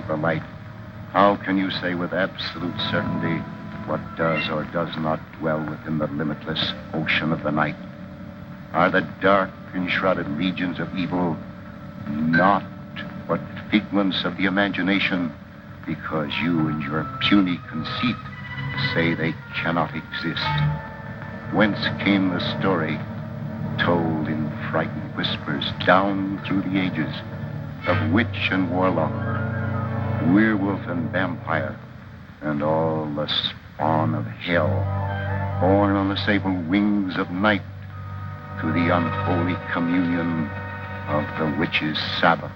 the light, how can you say with absolute certainty what does or does not dwell within the limitless ocean of the night? Are the dark, enshrouded regions of evil not but figments of the imagination, because you in your puny conceit say they cannot exist? Whence came the story, told in frightened whispers down through the ages, of witch and warlock, werewolf and vampire, and all the spawn of hell, born on the sable wings of night to the unholy communion of the witch's Sabbath?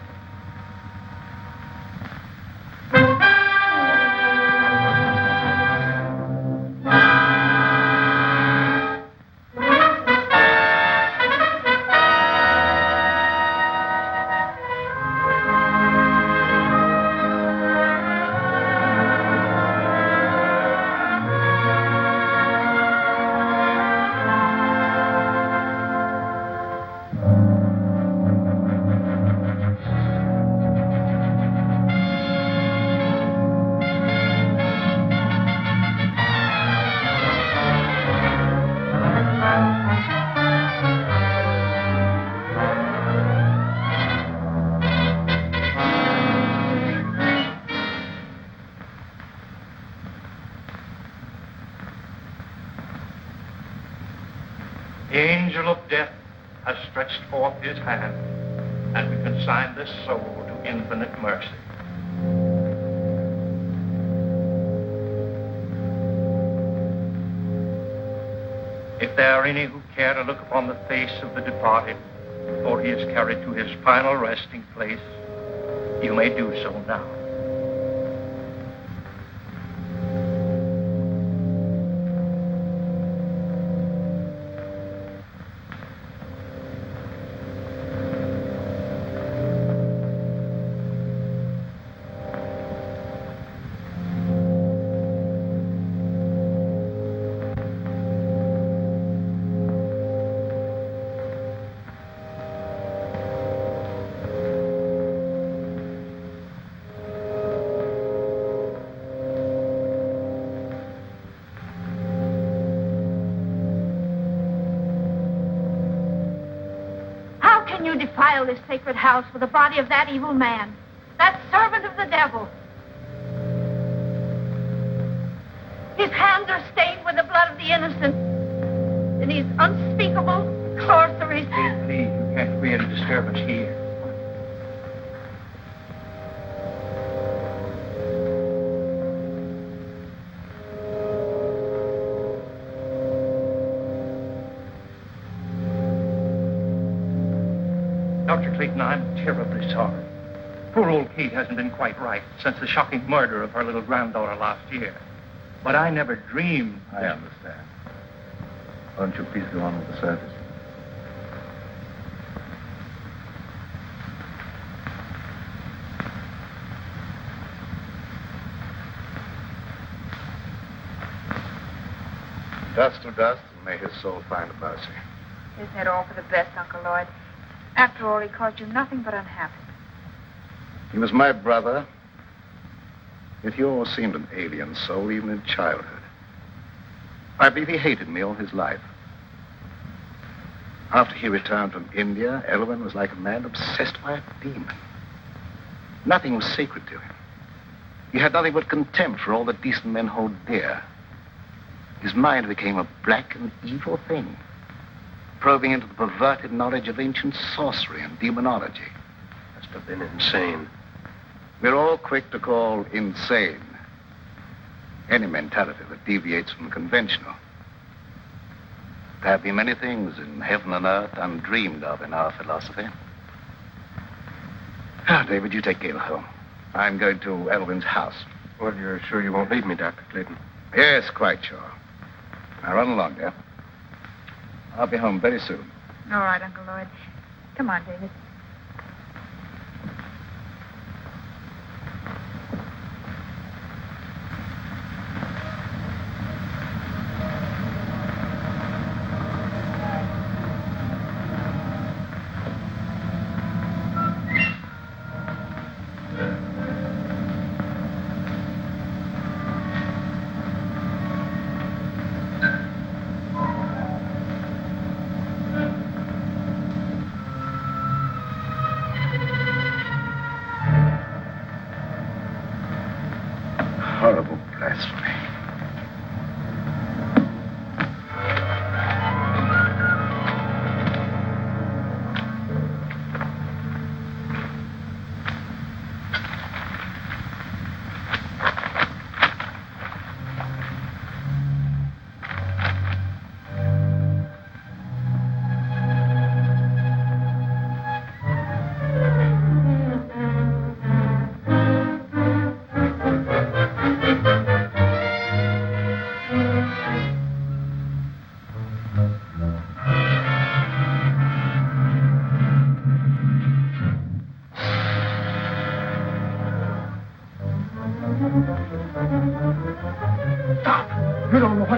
The angel of death has stretched forth his hand, and we consign this soul to infinite mercy. If there are any who care to look upon the face of the departed before he is carried to his final resting place, you may do so now. You defile this sacred house with the body of that evil man, that servant of the devil. His hands are stained with the blood of the innocent, and these unspeakable sorceries. Please, you can't create a disturbance here. Dr. Clayton, I'm terribly sorry. Poor old Kate hasn't been quite right since the shocking murder of her little granddaughter last year. But I never dreamed... I understand. Why don't you please go on with the service? Dust to dust, and may his soul find a mercy. Isn't it all for the best, Uncle Lloyd? After all, he caused you nothing but unhappiness. He was my brother. Yet he always seemed an alien soul, even in childhood. I believe he hated me all his life. After he returned from India, Elwyn was like a man obsessed by a demon. Nothing was sacred to him. He had nothing but contempt for all that decent men hold dear. His mind became a black and evil thing, probing into the perverted knowledge of ancient sorcery and demonology. Must have been insane. We're all quick to call insane any mentality that deviates from the conventional. There have been many things in heaven and earth undreamed of in our philosophy. Now, David, you take Gail home. I'm going to Elwyn's house. Well, you're sure you won't leave me, Dr. Clayton? Yes, quite sure. Now, run along, dear. I'll be home very soon. All right, Uncle Lloyd. Come on, David.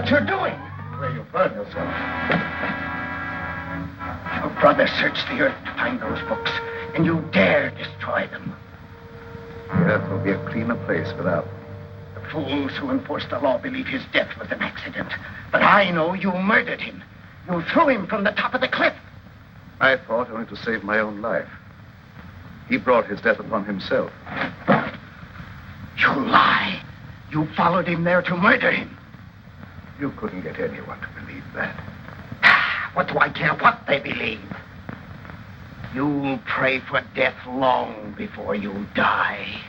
what you're doing. Where you burn yourself. Your brother searched the earth to find those books, and you dare destroy them. The earth will be a cleaner place without them. The fools who enforce the law believe his death was an accident. But I know you murdered him. You threw him from the top of the cliff. I fought only to save my own life. He brought his death upon himself. You lie. You followed him there to murder him. You couldn't get anyone to believe that. What do I care what they believe? You'll pray for death long before you die.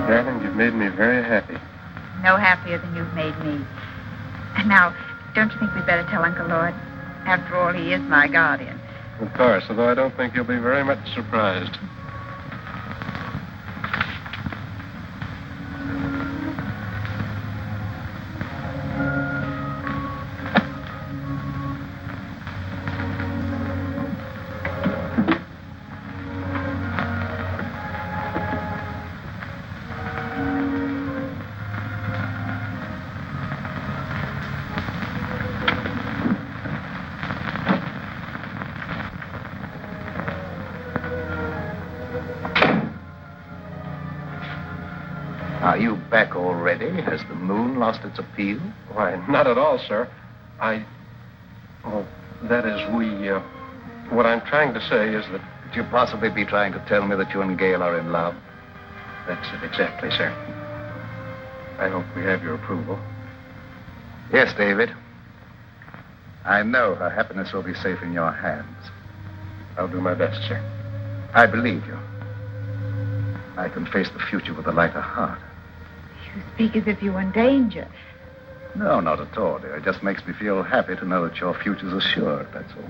Darling, you've made me very happy. No happier than you've made me. And now, don't you think we'd better tell Uncle Lloyd? After all, he is my guardian. Of course, although I don't think you'll be very much surprised. Are you back already? Has the moon lost its appeal? Why, not at all, sir. That is, what I'm trying to say is that... Could you possibly be trying to tell me that you and Gail are in love? That's it, exactly, sir. I hope we have your approval. Yes, David. I know her happiness will be safe in your hands. I'll do my best, sir. I believe you. I can face the future with a lighter heart. You speak as if you were in danger. No, not at all, dear. It just makes me feel happy to know that your future's assured, that's all.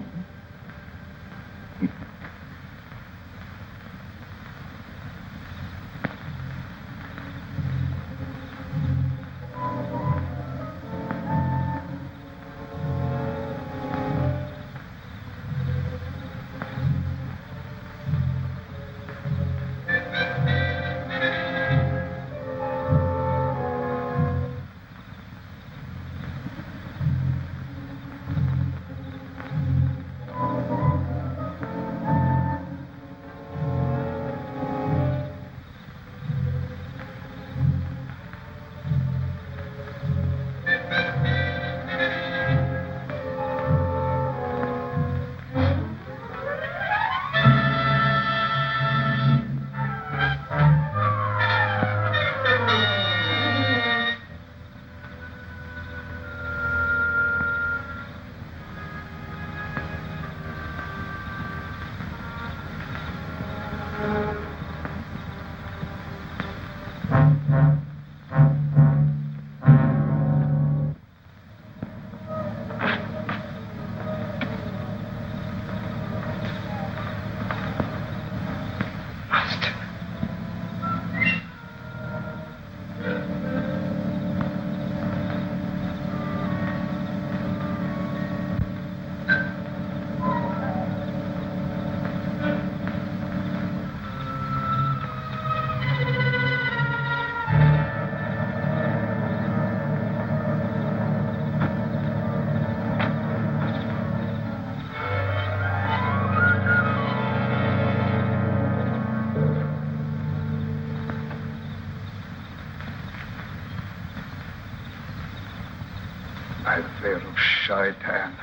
Shaitan,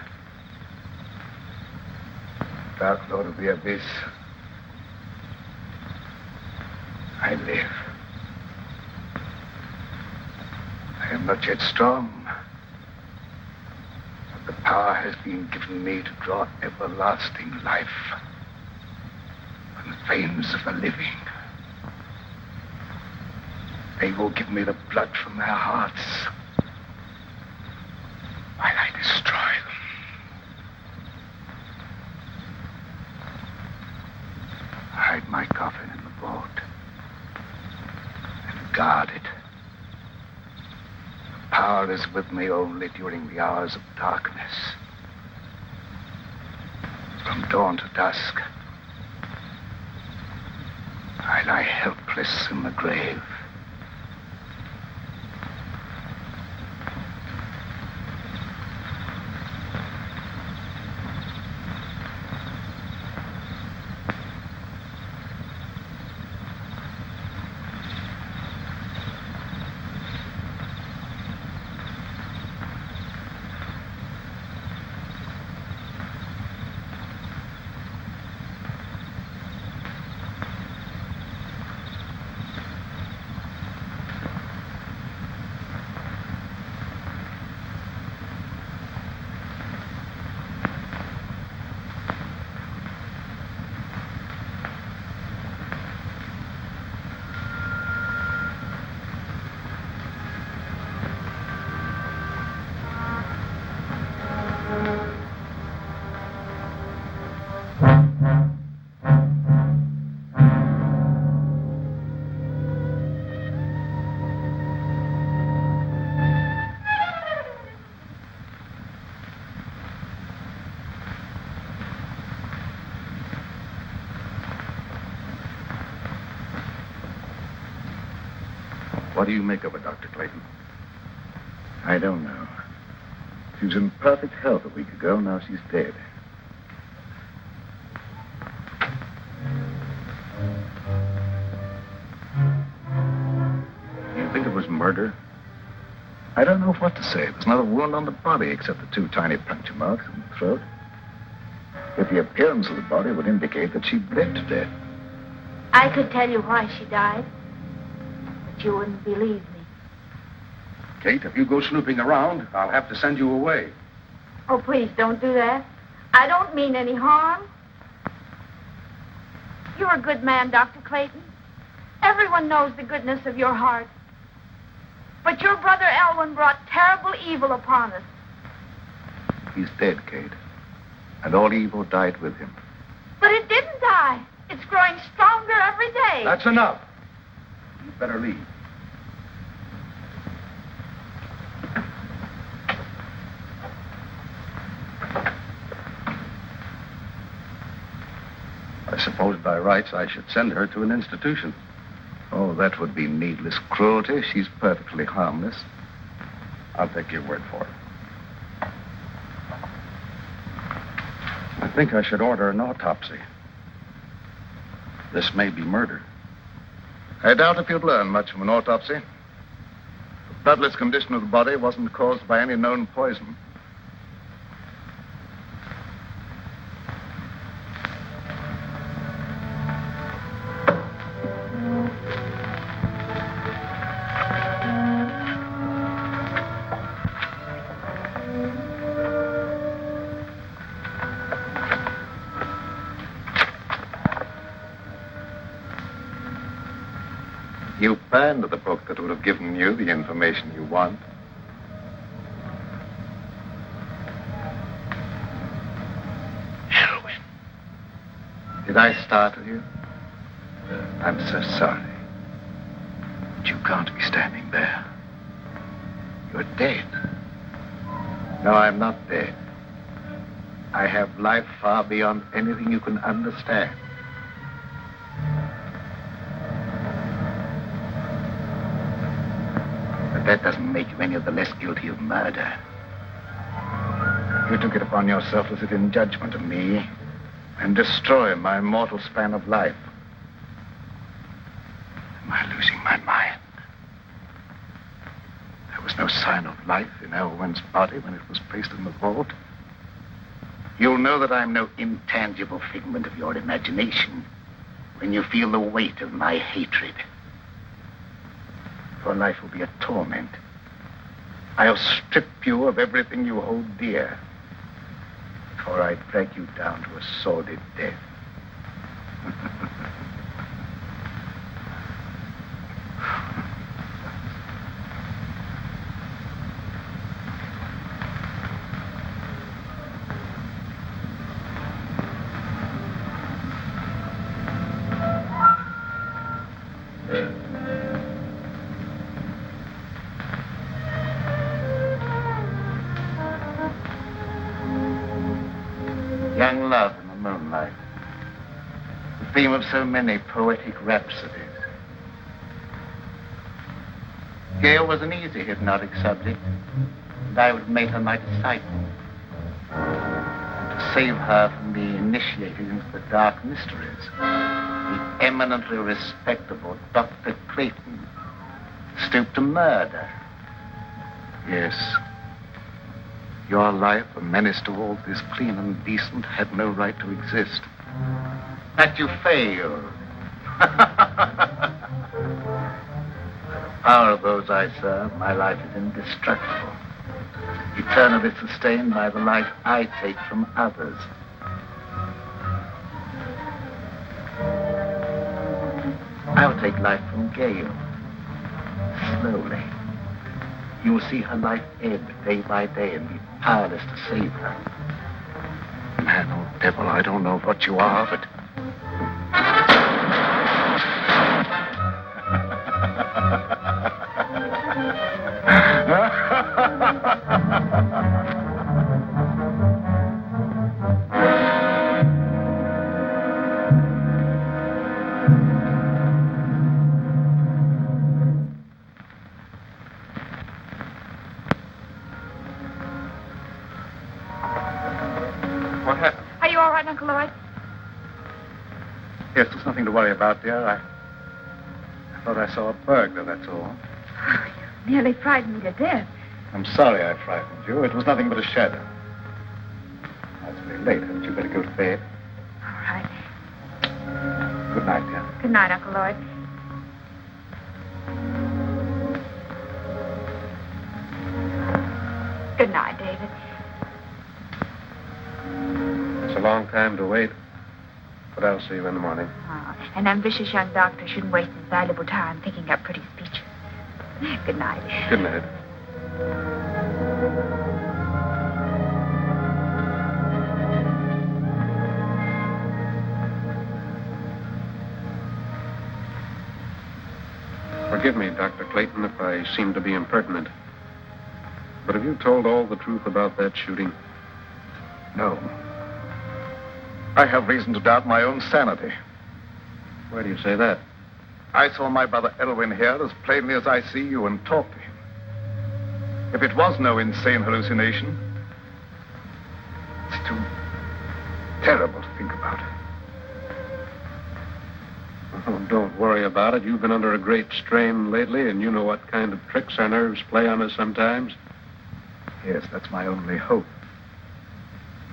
Dark Lord of the Abyss, I live. I am not yet strong, but the power power has been given me to draw everlasting life from the veins of the living. They will give me the blood from their hearts while I destroy them. Hide my coffin in the vault and guard it. The power is with me only during the hours of darkness. From dawn to dusk, I lie helpless in the grave. What do you make of it, Dr. Clayton? I don't know. She was in perfect health a week ago. Now she's dead. Do you think it was murder? I don't know what to say. There's not a wound on the body except the 2 tiny puncture marks in the throat. Yet the appearance of the body would indicate that she bled to death. I could tell you why she died, but you wouldn't believe me. Kate, if you go snooping around, I'll have to send you away. Oh, please don't do that. I don't mean any harm. You're a good man, Dr. Clayton. Everyone knows the goodness of your heart. But your brother Elwyn brought terrible evil upon us. He's dead, Kate. And all evil died with him. But it didn't die. It's growing stronger every day. That's enough. You'd better leave. I suppose by rights I should send her to an institution. Oh, that would be needless cruelty. She's perfectly harmless. I'll take your word for it. I think I should order an autopsy. This may be murder. I doubt if you'd learn much from an autopsy. The bloodless condition of the body wasn't caused by any known poison. You banned the book that would have given you the information you want. Elwyn. Did I startle you? I'm so sorry. But you can't be standing there. You're dead. No, I'm not dead. I have life far beyond anything you can understand. That doesn't make you any of the less guilty of murder. You took it upon yourself to sit in judgment of me and destroy my mortal span of life. Am I losing my mind? There was no sign of life in Elwyn's body when it was placed in the vault. You'll know that I'm no intangible figment of your imagination when you feel the weight of my hatred. Your life will be a torment. I'll strip you of everything you hold dear. before I drag you down to a sordid death. Young love in the moonlight. The theme of so many poetic rhapsodies. Gail was an easy hypnotic subject, and I would make her my disciple. And to save her from being initiated into the dark mysteries, the eminently respectable Dr. Clayton stooped to murder. Yes. Your life, a menace to all this clean and decent, had no right to exist. But you failed. By the power of those I serve, my life is indestructible, eternally sustained by the life I take from others. I'll take life from Gail. Slowly. You will see her life ebb day by day and be powerless to save her. Man or devil, I don't know what you are, but... Uncle Lloyd? Yes, there's nothing to worry about, dear. I thought I saw a burglar, that's all. Oh, you nearly frightened me to death. I'm sorry I frightened you. It was nothing but a shadow. Now, it's very late. Hadn't you better go to bed? All right. Good night, dear. Good night, Uncle Lloyd. Good night, David. It's a long time to wait, but I'll see you in the morning. Oh, an ambitious young doctor shouldn't waste his valuable time thinking up pretty speeches. Good night. Good night. Forgive me, Dr. Clayton, if I seem to be impertinent. But have you told all the truth about that shooting? No. I have reason to doubt my own sanity. Why do you say that? I saw my brother Elwyn here as plainly as I see you and talked to him. If it was no insane hallucination, it's too terrible to think about. Oh, don't worry about it. You've been under a great strain lately, and you know what kind of tricks our nerves play on us sometimes. Yes, that's my only hope.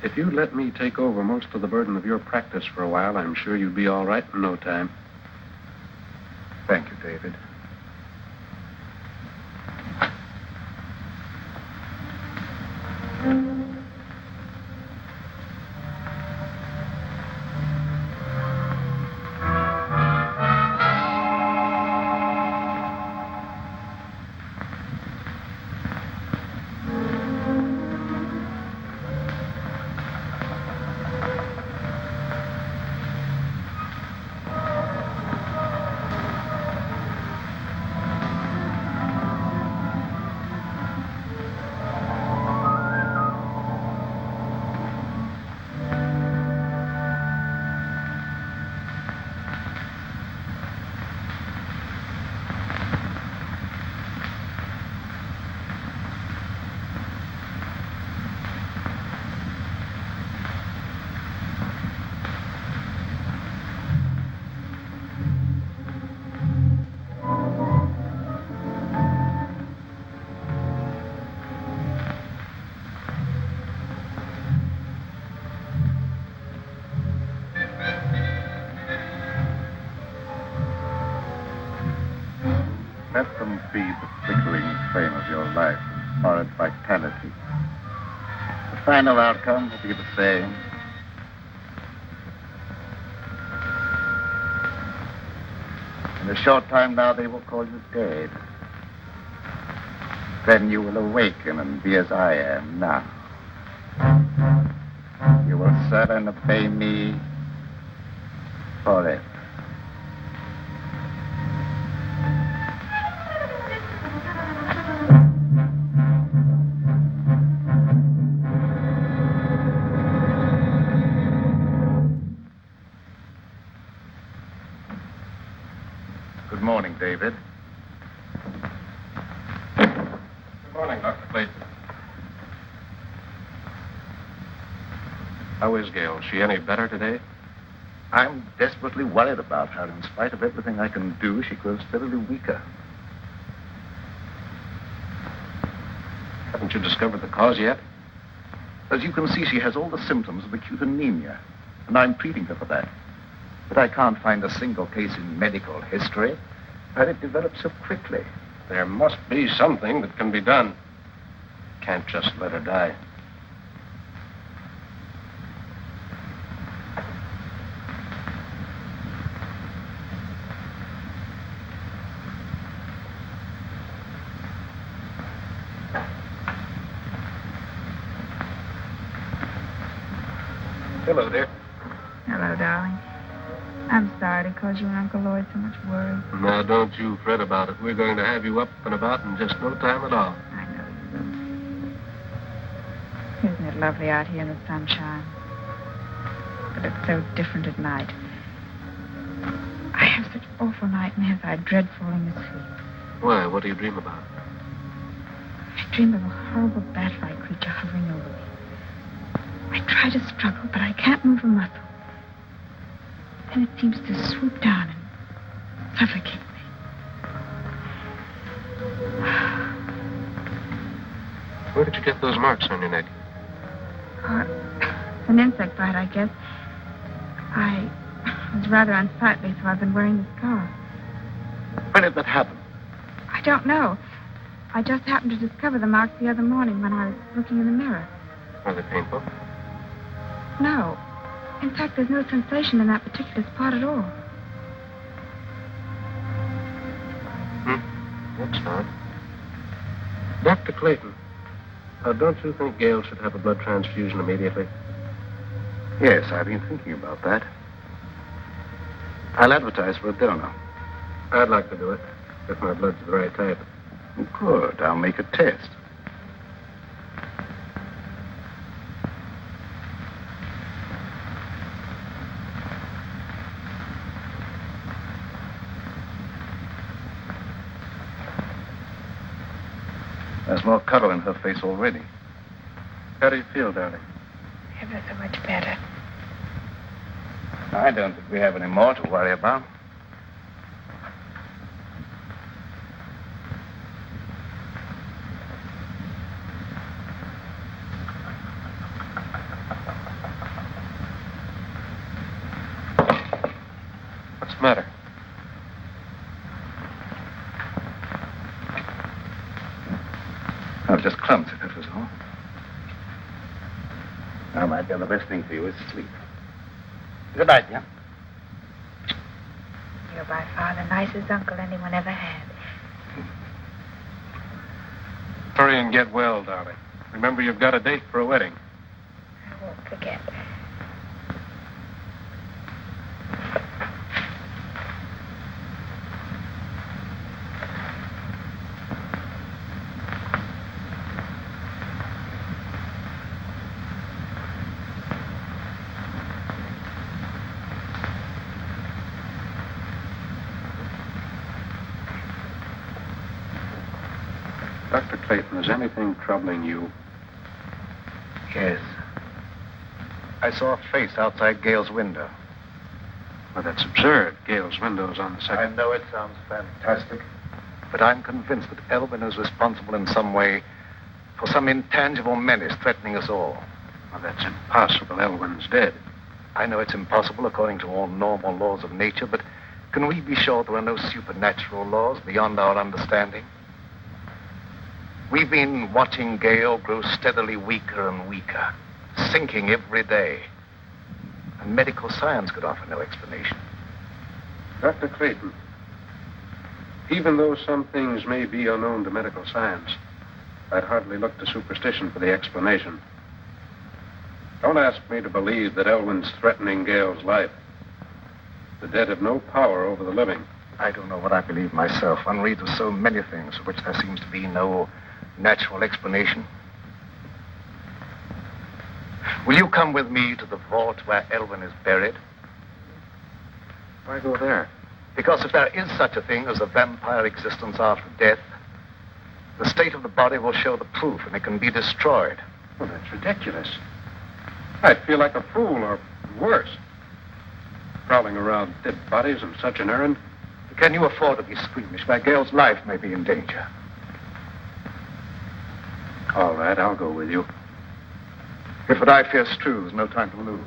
If you'd let me take over most of the burden of your practice for a while, I'm sure you'd be all right in no time. Thank you, David. Let them feed the flickering flame of your life, horrid vitality. The final outcome will be the same. In a short time now, they will call you dead. Then you will awaken and be as I am now. You will serve and obey me forever. Good morning, David. Good morning, Dr. Clayton. How is Gail? Is she any better today? I'm desperately worried about her. In spite of everything I can do, she grows steadily weaker. Haven't you discovered the cause yet? As you can see, she has all the symptoms of acute anemia, and I'm treating her for that. But I can't find a single case in medical history where it developed so quickly. There must be something that can be done. Can't just let her die. Hello, dear. Hello, darling. I'm sorry to cause you and Uncle Lloyd so much worry. Now, don't you fret about it. We're going to have you up and about in just no time at all. I know you will. Isn't it lovely out here in the sunshine? But it's so different at night. I have such awful nightmares. I dread falling asleep. Why? What do you dream about? I dream of a horrible bat-like creature hovering over me. I try to struggle, but I can't move a muscle. Then it seems to swoop down and suffocate me. Where did you get those marks on your neck? An insect bite, I guess. I was rather unsightly, so I've been wearing the scarf. When did that happen? I don't know. I just happened to discover the marks the other morning when I was looking in the mirror. Are they painful? No. In fact, there's no sensation in that particular spot at all. That's odd. Dr. Clayton, don't you think Gail should have a blood transfusion immediately? Yes, I've been thinking about that. I'll advertise for a donor. I'd like to do it, if my blood's the right type. Good. I'll make a test. There's more color in her face already. How do you feel, darling? Ever so much better. I don't think we have any more to worry about. What's the matter? I've just clumped it, that was all. Now, my dear, the best thing for you is sleep. Good night, dear. You're by far the nicest uncle anyone ever had. Hurry and get well, darling. Remember, you've got a date for a wedding. I won't forget. Dr. Clayton, is anything troubling you? Yes. I saw a face outside Gail's window. Well, that's absurd. Gail's window's on the I second. know it sounds fantastic, but I'm convinced that Elvin is responsible in some way for some intangible menace threatening us all. Well, that's impossible. Elwyn's dead. I know it's impossible according to all normal laws of nature, but can we be sure there are no supernatural laws beyond our understanding? We've been watching Gale grow steadily weaker and weaker, sinking every day. And medical science could offer no explanation. Dr. Clayton, even though some things may be unknown to medical science, I'd hardly look to superstition for the explanation. Don't ask me to believe that Elwyn's threatening Gale's life. The dead have no power over the living. I don't know what I believe myself. One reads of so many things for which there seems to be no natural explanation. Will you come with me to the vault where Elwyn is buried? Why go there? Because if there is such a thing as a vampire existence after death, the state of the body will show the proof and it can be destroyed. Well, that's ridiculous. I'd feel like a fool, or worse. Prowling around dead bodies on such an errand. Can you afford to be squeamish where Gale's life may be in danger? All right, I'll go with you. If what I fear's true, there's no time to lose.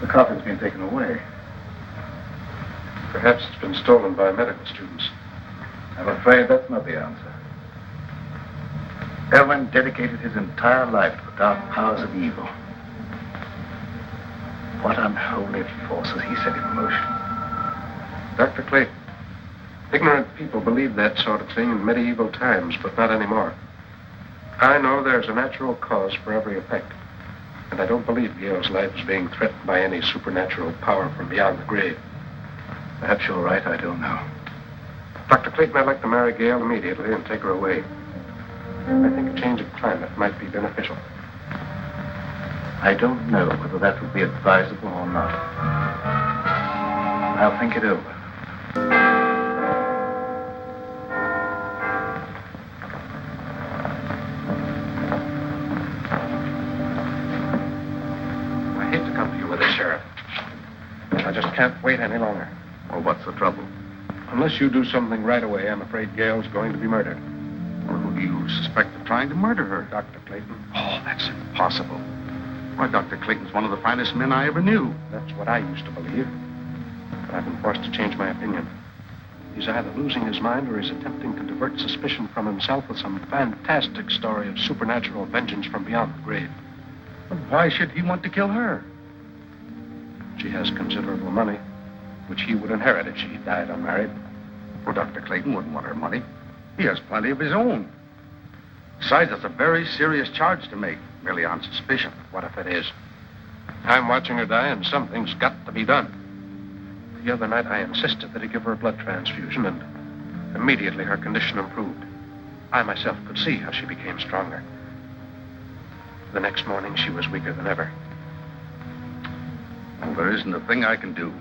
The coffin's been taken away. Perhaps it's been stolen by medical students. I'm afraid that's not the answer. Elwyn dedicated his entire life to the dark powers of evil. What unholy forces he set in motion. Dr. Clayton, ignorant people believed that sort of thing in medieval times, but not anymore. I know there's a natural cause for every effect. And I don't believe Gale's life is being threatened by any supernatural power from beyond the grave. Perhaps you're right, I don't know. Dr. Clayton, I'd like to marry Gale immediately and take her away. I think a change of climate might be beneficial. I don't know whether that would be advisable or not. I'll think it over. I hate to come to you with this, Sheriff. I just can't wait any longer. Well, what's the trouble? Unless you do something right away, I'm afraid Gale's going to be murdered. Well, who do you suspect of trying to murder her? Dr. Clayton. Oh, that's impossible. Why, Dr. Clayton's one of the finest men I ever knew. That's what I used to believe. But I've been forced to change my opinion. He's either losing his mind or he's attempting to divert suspicion from himself with some fantastic story of supernatural vengeance from beyond the grave. But why should he want to kill her? She has considerable money, which he would inherit if she died unmarried. Well, Dr. Clayton wouldn't want her money. He has plenty of his own. Besides, that's a very serious charge to make, merely on suspicion. What if it is? I'm watching her die, and something's got to be done. The other night, I insisted that he give her a blood transfusion, and immediately her condition improved. I myself could see how she became stronger. The next morning, she was weaker than ever. Well, there isn't a thing I can do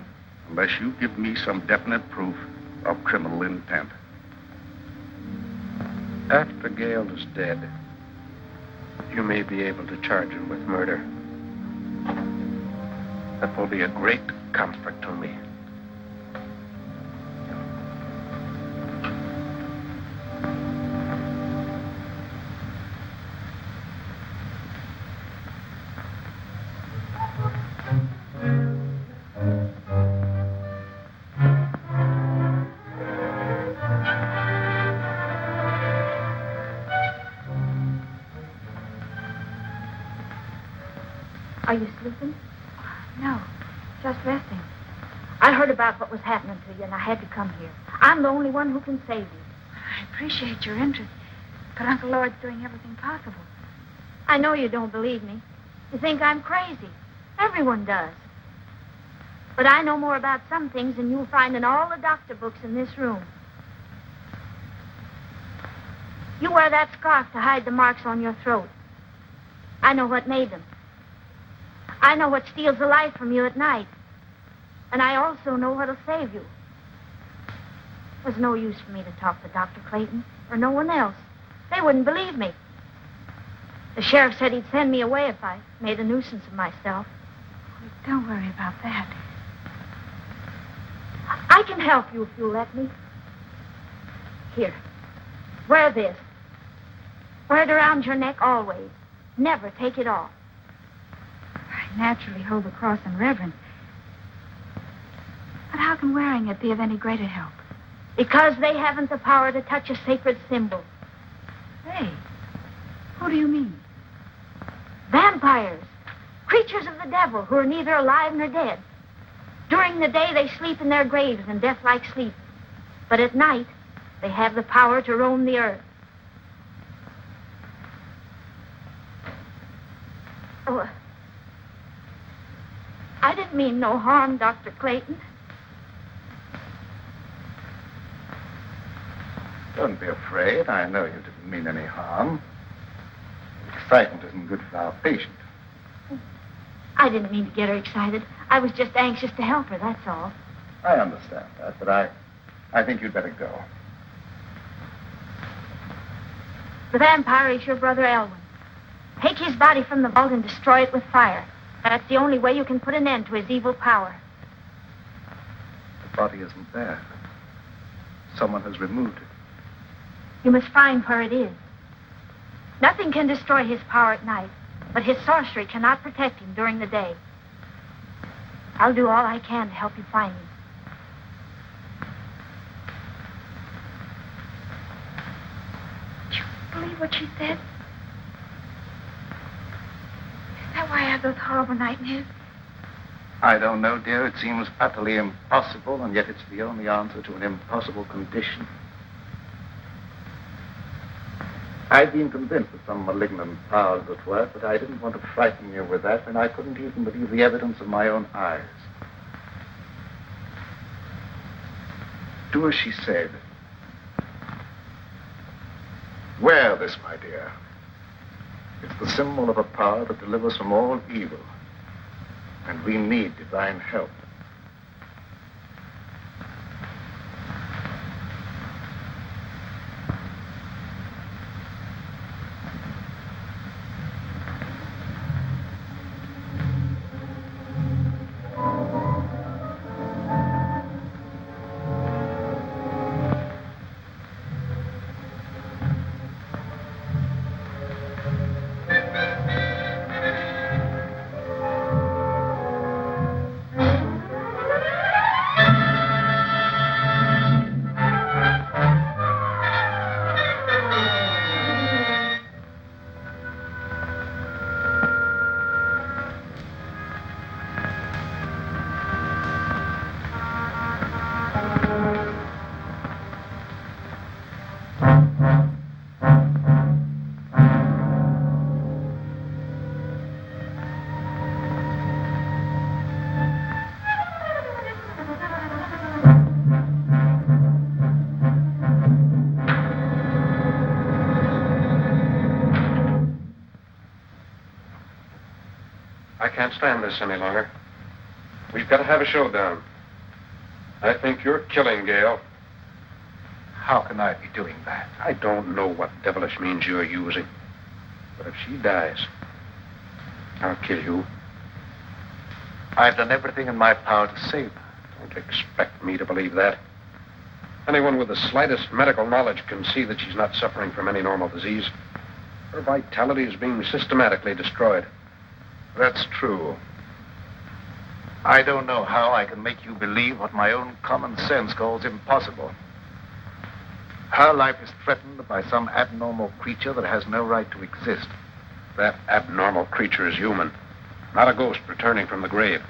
unless you give me some definite proof of criminal intent. After Gale is dead, you may be able to charge him with murder. That will be a great comfort to me. Are you sleeping? No, just resting. I heard about what was happening to you, and I had to come here. I'm the only one who can save you. I appreciate your interest, but Uncle Lord's doing everything possible. I know you don't believe me. You think I'm crazy. Everyone does. But I know more about some things than you'll find in all the doctor books in this room. You wear that scarf to hide the marks on your throat. I know what made them. I know what steals the life from you at night. And I also know what'll save you. There's no use for me to talk to Dr. Clayton or no one else. They wouldn't believe me. The sheriff said he'd send me away if I made a nuisance of myself. Don't worry about that. I can help you if you'll let me. Here. Wear this. Wear it around your neck always. Never take it off. I naturally hold the cross in reverence. But how can wearing it be of any greater help? Because they haven't the power to touch a sacred symbol. Hey, who do you mean? Vampires. Creatures of the devil who are neither alive nor dead. During the day, they sleep in their graves in death-like sleep. But at night, they have the power to roam the earth. Oh, I didn't mean no harm, Dr. Clayton. Don't be afraid. I know you didn't mean any harm. Excitement isn't good for our patient. I didn't mean to get her excited. I was just anxious to help her, that's all. I understand that, but I think you'd better go. The vampire is your brother Elwyn. Take his body from the vault and destroy it with fire. That's the only way you can put an end to his evil power. The body isn't there. Someone has removed it. You must find where it is. Nothing can destroy his power at night, but his sorcery cannot protect him during the day. I'll do all I can to help you find him. Do you believe what she said? Is that why I have those horrible nightmares? I don't know, dear. It seems utterly impossible, and yet it's the only answer to an impossible condition. I've been convinced that some malignant power is at work, but I didn't want to frighten you with that, and I couldn't even believe the evidence of my own eyes. Do as she said. Wear this, my dear. It's the symbol of a power that delivers from all evil, and we need divine help. I can't stand this any longer. We've got to have a showdown. I think you're killing Gail. How can I be doing that? I don't know what devilish means you're using. But if she dies, I'll kill you. I've done everything in my power to save her. Don't expect me to believe that. Anyone with the slightest medical knowledge can see that she's not suffering from any normal disease. Her vitality is being systematically destroyed. That's true. I don't know how I can make you believe what my own common sense calls impossible. Her life is threatened by some abnormal creature that has no right to exist. That abnormal creature is human, not a ghost returning from the grave.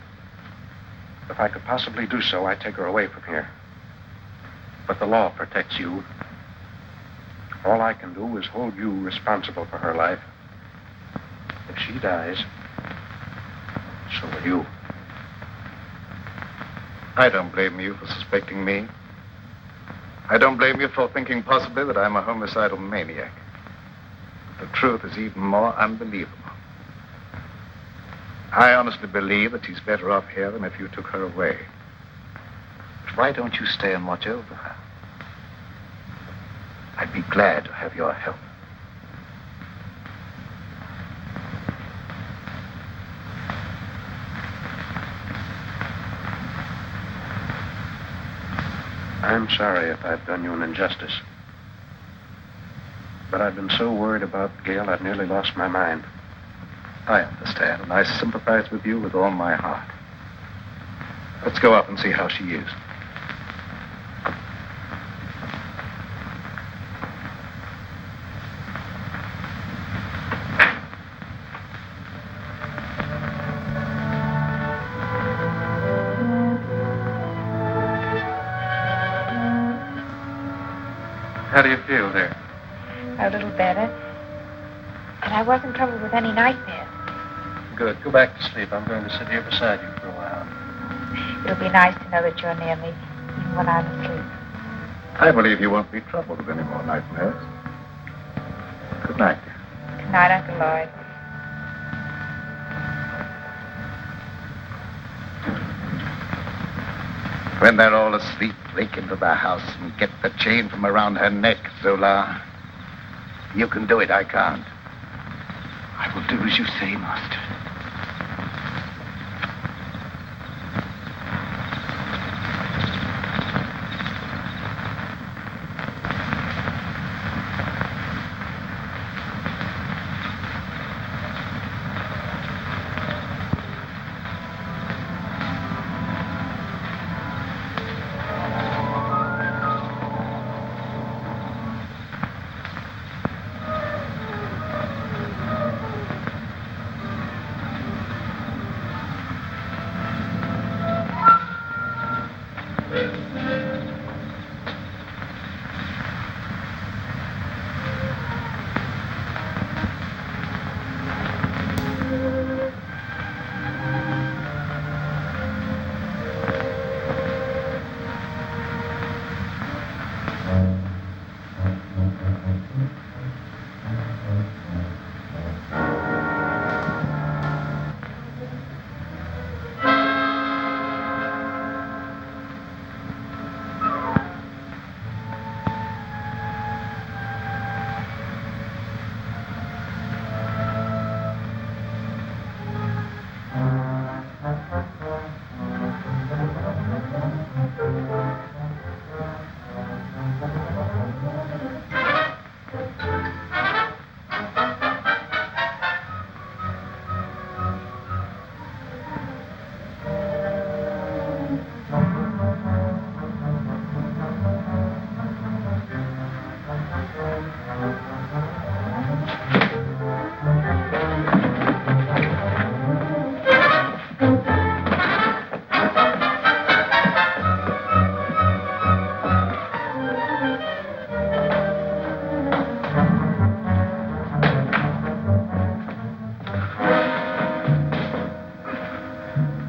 If I could possibly do so, I'd take her away from here. But the law protects you. All I can do is hold you responsible for her life. If she dies, so will you. I don't blame you for suspecting me. I don't blame you for thinking possibly that I'm a homicidal maniac. But the truth is even more unbelievable. I honestly believe that she's better off here than if you took her away. But why don't you stay and watch over her? I'd be glad to have your help. I'm sorry if I've done you an injustice. But I've been so worried about Gail, I've nearly lost my mind. I understand, and I sympathize with you with all my heart. Let's go up and see how she is. How do you feel, dear? A little better. And I wasn't troubled with any nightmares. Good. Go back to sleep. I'm going to sit here beside you for a while. It'll be nice to know that you're near me, even when I'm asleep. I believe you won't be troubled with any more nightmares. Good night, dear. Good night, Uncle Lloyd. When they're all asleep, break into the house and get the chain from around her neck, Zola. You can do it, I can't. I will do as you say, Master.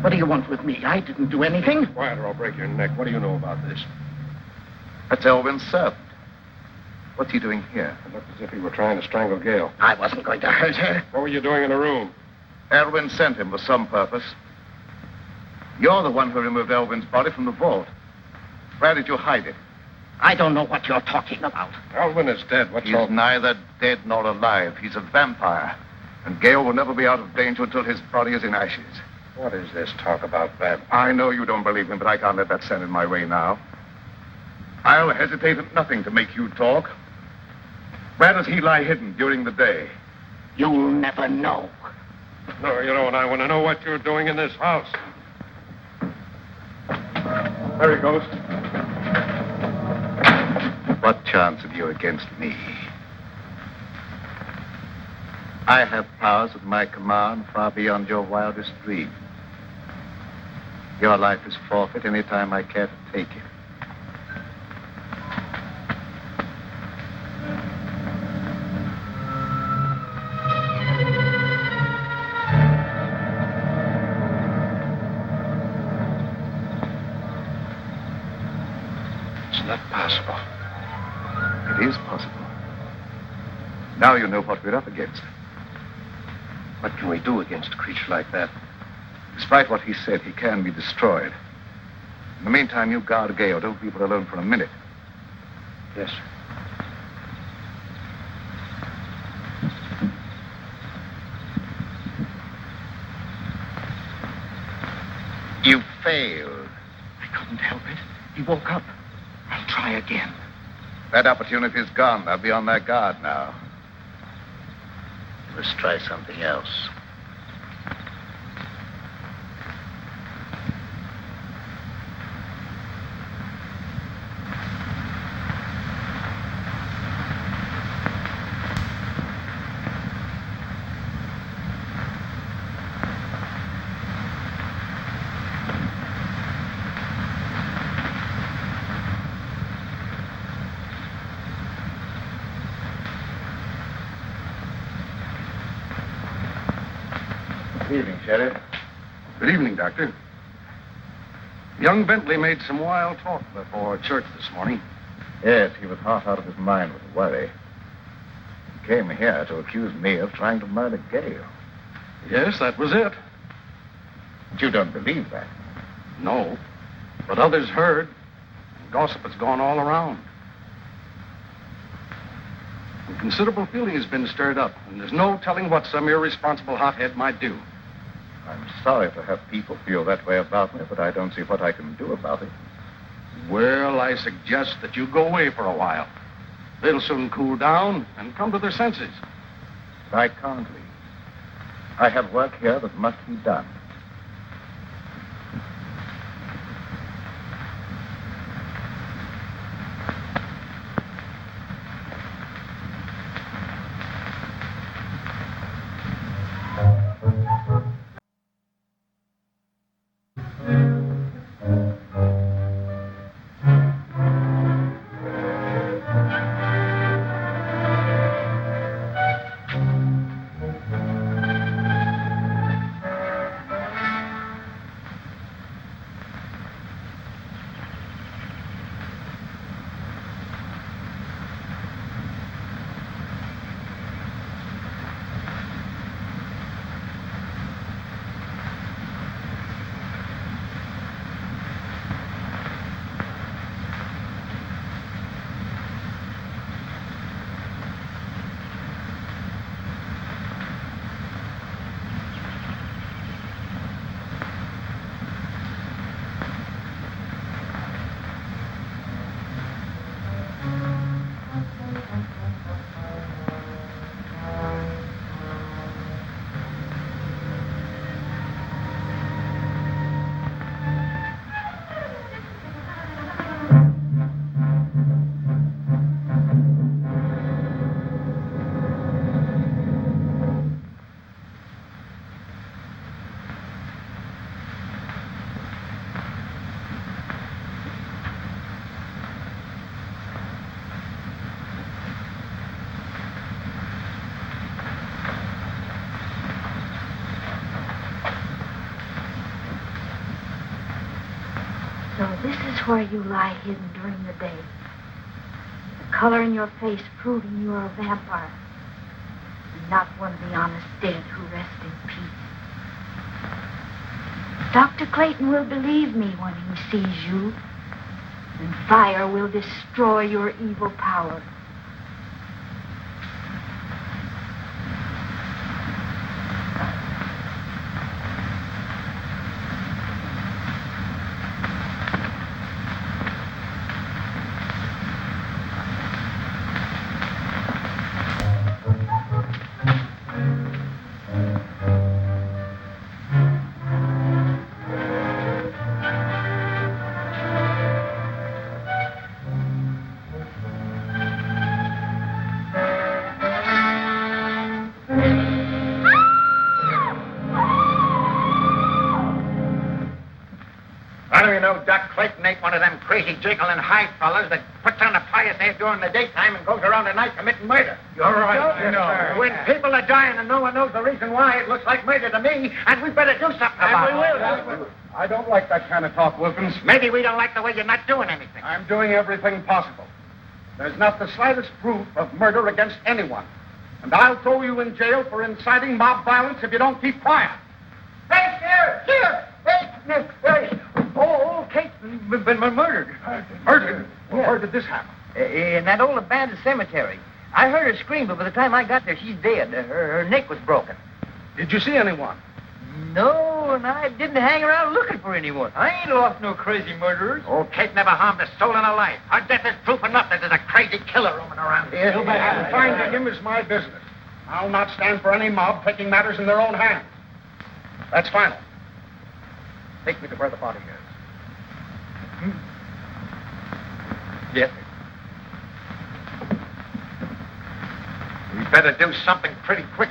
What do you want with me? I didn't do anything. Quiet or I'll break your neck. What do you know about this? That's Elvin's servant. What's he doing here? It looked as if he were trying to strangle Gail. I wasn't going to hurt her. What were you doing in the room? Elvin sent him for some purpose. You're the one who removed Elvin's body from the vault. Where did you hide it? I don't know what you're talking about. Elvin is dead. What's He's all... neither dead nor alive. He's a vampire. And Gail will never be out of danger until his body is in ashes. What is this talk about vampires? I know you don't believe him, but I can't let that stand in my way now. I'll hesitate at nothing to make you talk. Where does he lie hidden during the day? You'll never know. No, you don't. I want to know what you're doing in this house. There he goes. What chance have you against me? I have powers at my command far beyond your wildest dreams. Your life is forfeit any time I care to take it. It's not possible. It is possible. Now you know what we're up against. What can we do against a creature like that? Despite what he said, he can be destroyed. In the meantime, you guard Gail. Don't leave her alone for a minute. Yes, sir. You failed. I couldn't help it. He woke up. I try again. That opportunity's gone. They'll be on their guard now. Let's try something else. Good evening, Sheriff. Good evening, Doctor. Young Bentley made some wild talk before church this morning. Yes, he was half out of his mind with worry. He came here to accuse me of trying to murder Gale. Yes, that was it. But you don't believe that. No, but others heard. Gossip has gone all around. And considerable feeling has been stirred up, and there's no telling what some irresponsible hothead might do. I'm sorry to have people feel that way about me, but I don't see what I can do about it. Well, I suggest that you go away for a while. They'll soon cool down and come to their senses. But I can't leave. I have work here that must be done. So this is where you lie hidden during the day. The color in your face proving you are a vampire. And not one of the honest dead who rest in peace. Dr. Clayton will believe me when he sees you. And fire will destroy your evil power. Clayton ain't one of them crazy jiggling high fellas that puts on a pious air during the daytime and goes around at night committing murder. You're right. No. When people are dying and no one knows the reason why, it looks like murder to me, and we better do something about it. I don't like that kind of talk, Wilkins. Maybe we don't like the way you're not doing anything. I'm doing everything possible. There's not the slightest proof of murder against anyone. And I'll throw you in jail for inciting mob violence if you don't keep quiet. Hey, Sheriff! Sheriff! Hey! Old Kate's been murdered. Murdered? Well, where did this happen? In that old abandoned cemetery. I heard her scream, but by the time I got there, she's dead. Her neck was broken. Did you see anyone? No, and I didn't hang around looking for anyone. I ain't lost no crazy murderers. Old Kate never harmed a soul in her life. Her death is proof enough that there's a crazy killer roaming around here. And finding him is my business. I'll not stand for any mob taking matters in their own hands. That's final. Take me to where the body is. Yes. We better do something pretty quick.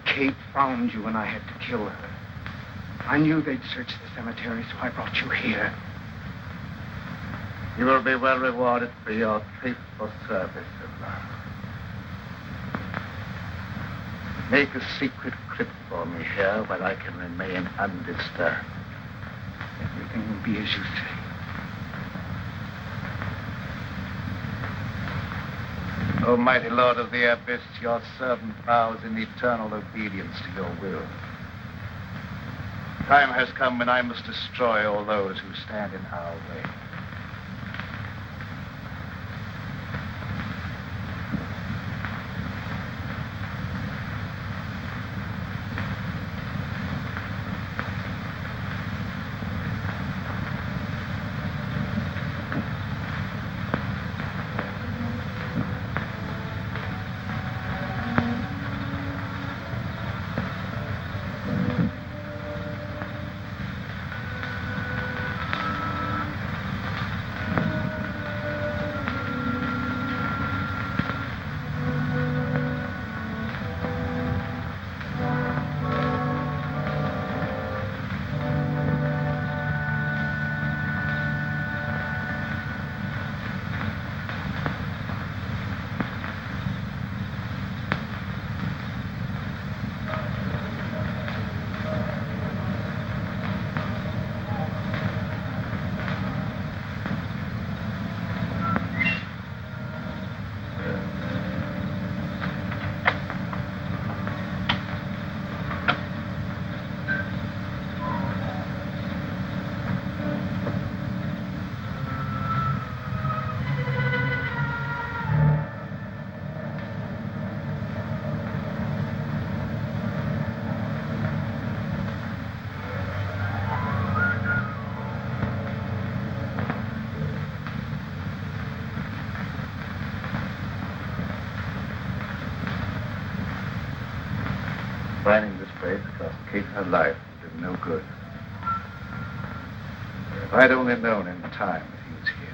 Kate found you and I had to kill her. I knew they'd search the cemetery, so I brought you here. You will be well rewarded for your faithful service, Sibla. Make a secret crypt for me here where I can remain undisturbed. Everything will be as you say. Almighty Lord of the Abyss, your servant vows in eternal obedience to your will. Time has come when I must destroy all those who stand in our way. Finding this place cost Kate her life and did no good. If I'd only known in time that he was here.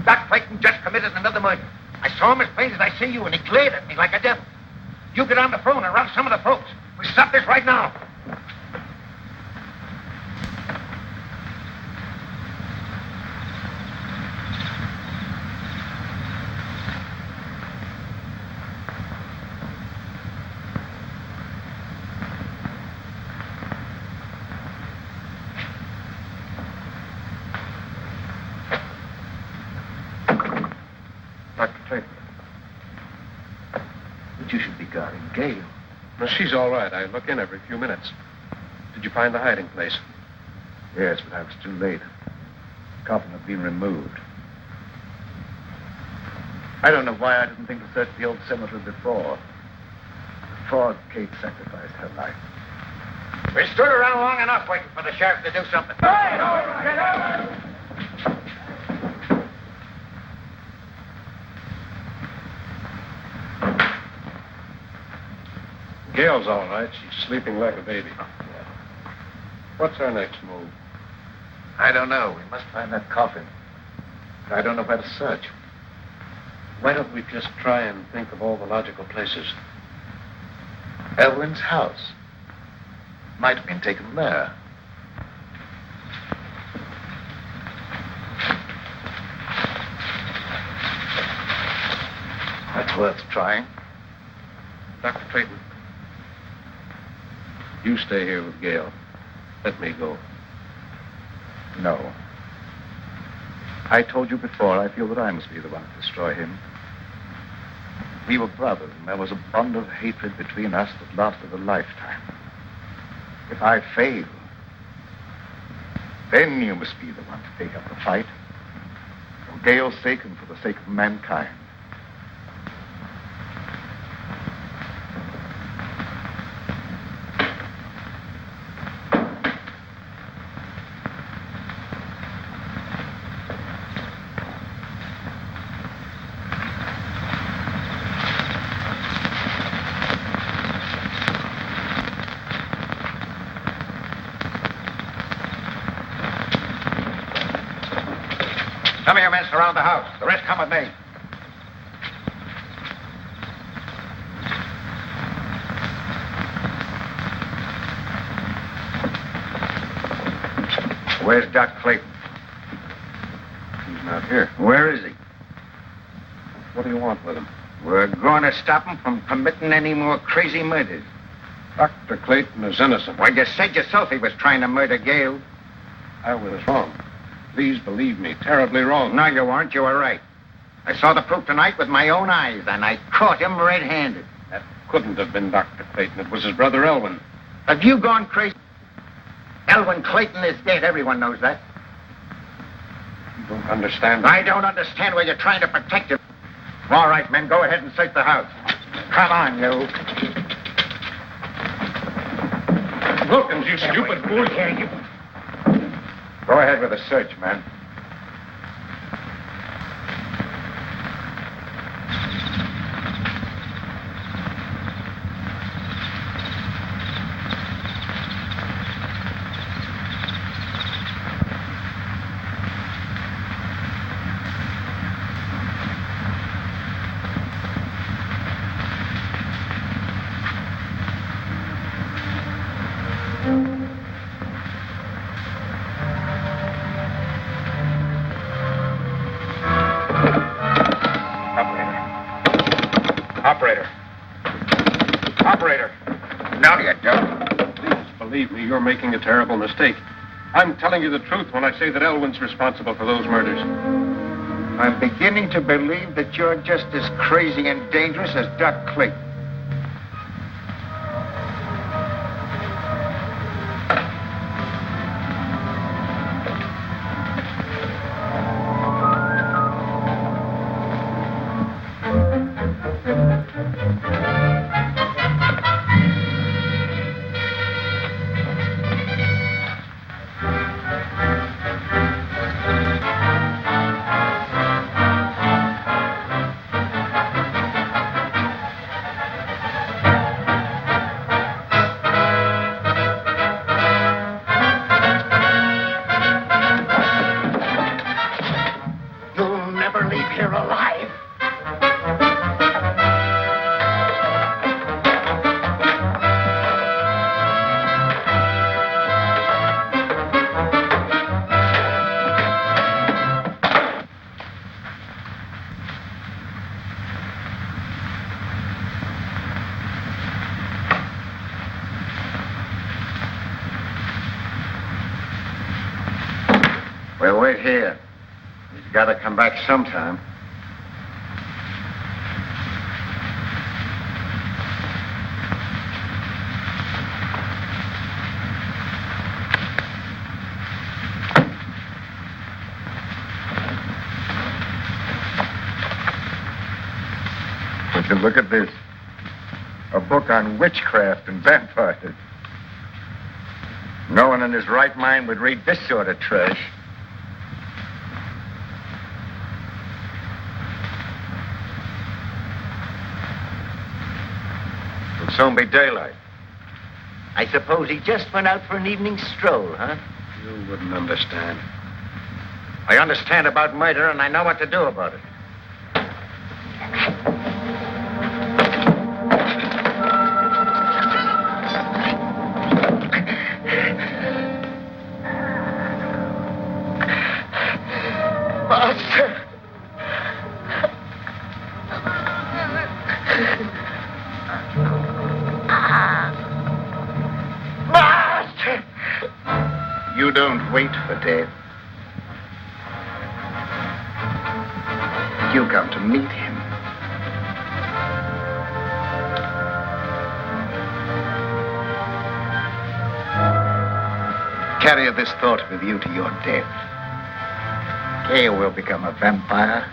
Doc Clayton just committed another murder. I saw him as plain as I see you, and he glared at me like a devil. You get on the phone and rouse some of the folks. We stop this right now. You should be guarding Gail. Well, she's all right. I look in every few minutes. Did you find the hiding place? Yes, but I was too late. The coffin had been removed. I don't know why I didn't think to search the old cemetery before Kate sacrificed her life. We stood around long enough waiting for the sheriff to do something. Gail's all right. She's sleeping like a baby. What's our next move? I don't know. We must find that coffin. But I don't know where to search. Why don't we just try and think of all the logical places? Elwyn's house. Might have been taken there. That's worth trying. Dr. Clayton, you stay here with Gail. Let me go. No. I told you before, I feel that I must be the one to destroy him. We were brothers, and there was a bond of hatred between us that lasted a lifetime. If I fail, then you must be the one to take up the fight. For Gail's sake and for the sake of mankind. Some of your men surround the house. The rest come with me. Where's Doc Clayton? He's not here. Where is he? What do you want with him? We're going to stop him from committing any more crazy murders. Dr. Clayton is innocent. Well, you said yourself he was trying to murder Gail. I was wrong. Please believe me, terribly wrong. No, you weren't. You were right. I saw the proof tonight with my own eyes, and I caught him red-handed. That couldn't have been Dr. Clayton. It was his brother Elwyn. Have you gone crazy? Elwyn Clayton is dead. Everyone knows that. You don't understand. I don't understand why you're trying to protect him. All right, men, go ahead and search the house. Come on, you. Wilkins, you stupid fool. Here, you. Go ahead with the search, man. Operator. No, you don't. Please believe me, you're making a terrible mistake. I'm telling you the truth when I say that Elwyn's responsible for those murders. I'm beginning to believe that you're just as crazy and dangerous as Doc Clayton. here alive. We'll wait here. He's got to come back sometime. Would you look at this? A book on witchcraft and vampires. No one in his right mind would read this sort of trash. It'll soon be daylight. I suppose he just went out for an evening stroll, huh? You wouldn't understand. I understand about murder, and I know what to do about it. Master! Master! You don't wait for death. You come to meet him. Carry this thought with you to your death. You will become a vampire,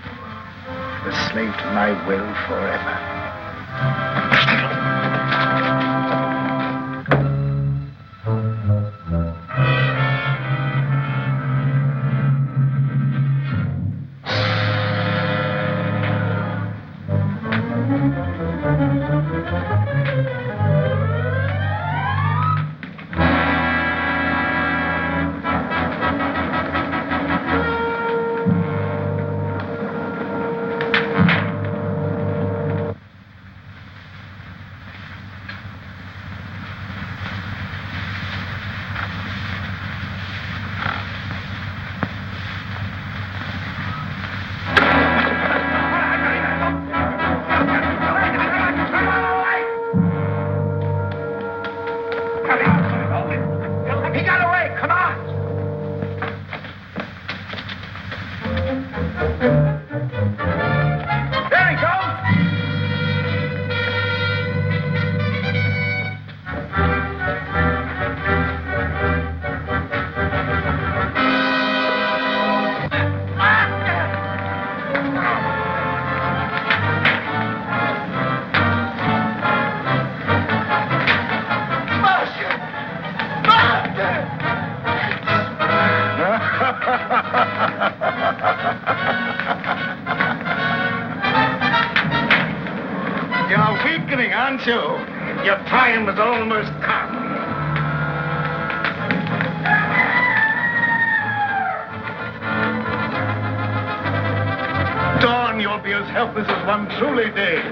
a slave to my will forever. You're weakening, aren't you? Your time has almost come. Dawn, you'll be as helpless as one truly dead.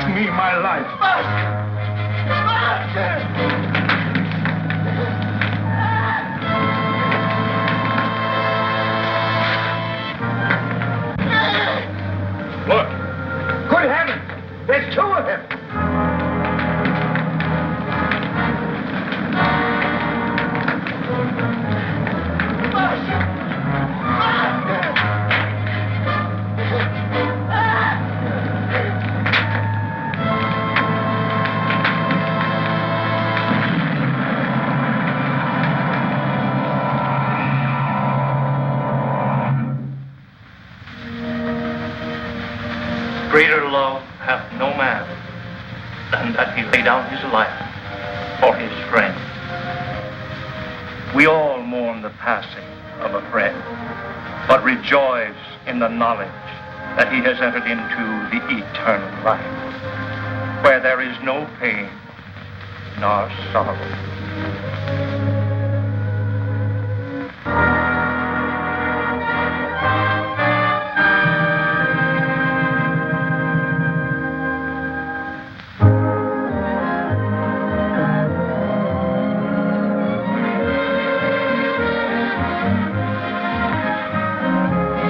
Me, my life. Look. Good heavens. There's two of them. Greater love hath no man than that he lay down his life for his friend. We all mourn the passing of a friend, but rejoice in the knowledge that he has entered into the eternal life, where there is no pain nor sorrow.